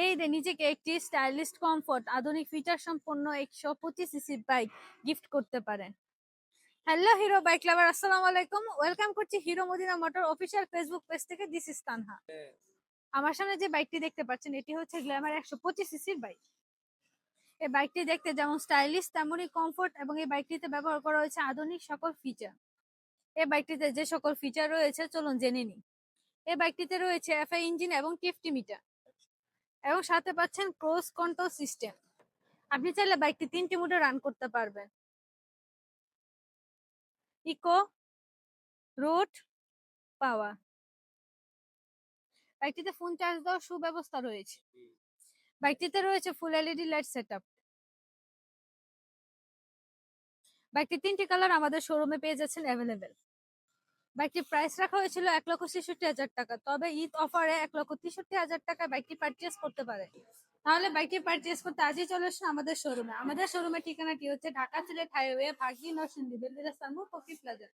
এই যে নিজেকে একটি স্টাইলিশ, কমফোর্ট, আধুনিক ফিচার সম্পন্ন 125 সিসি বাইক গিফট করতে পারেন। হ্যালো হিরো বাইক লাভার, আসসালামু আলাইকুম। ওয়েলকাম করছি Hero Madina motor official Facebook page থেকে। This is Tanha. আমার সামনে যে বাইকটি দেখতে পাচ্ছেন এটি হচ্ছে গ্ল্যামার 125 সিসির বাইক। এই বাইকটি দেখতে যেমন স্টাইলিশ তেমনই কমফোর্ট এবং এই বাইকটিতে ব্যবহার করা হয়েছে আধুনিক সকল ফিচার। এই বাইকটিতে যে সকল ফিচার রয়েছে চলুন জেনে নিই। এই বাইকটিতে রয়েছে এফআই ইঞ্জিন এবং টিএফটি মিটার এবং সাথে পাচ্ছেন ক্রুজ কন্ট্রোল সিস্টেম। আপনি চাইলে বাইকটি 3টি মোডে রান করতে পারবেন: ইকো, রুট, পাওয়ার। বাইকটিতে ফোন চার্জ দেওয়ার সুব্যবস্থা রয়েছে। বাইকটিতে রয়েছে ফুল এলইডি লাইট সেটআপ। বাইকটির 3টি কালার আমাদের শোরুমে পেয়ে যাচ্ছেন অ্যাভেলেবেল। বাইকটির প্রাইস রাখা হয়েছিল 1,63,000 টাকা, তবে ঈদ অফারে 1,63,000 টাকা বাইকটি পারচেস করতে পারে। তাহলে বাইকটি পারচেস করতে আজই চলে আসুন আমাদের শোরুমে। আমাদের শোরুমের ঠিকানাটি হচ্ছে ঢাকা সিলেট হাইওয়ে, ভাগী নরসিংদী, বেলদিরা সামু, পকি প্লাজা।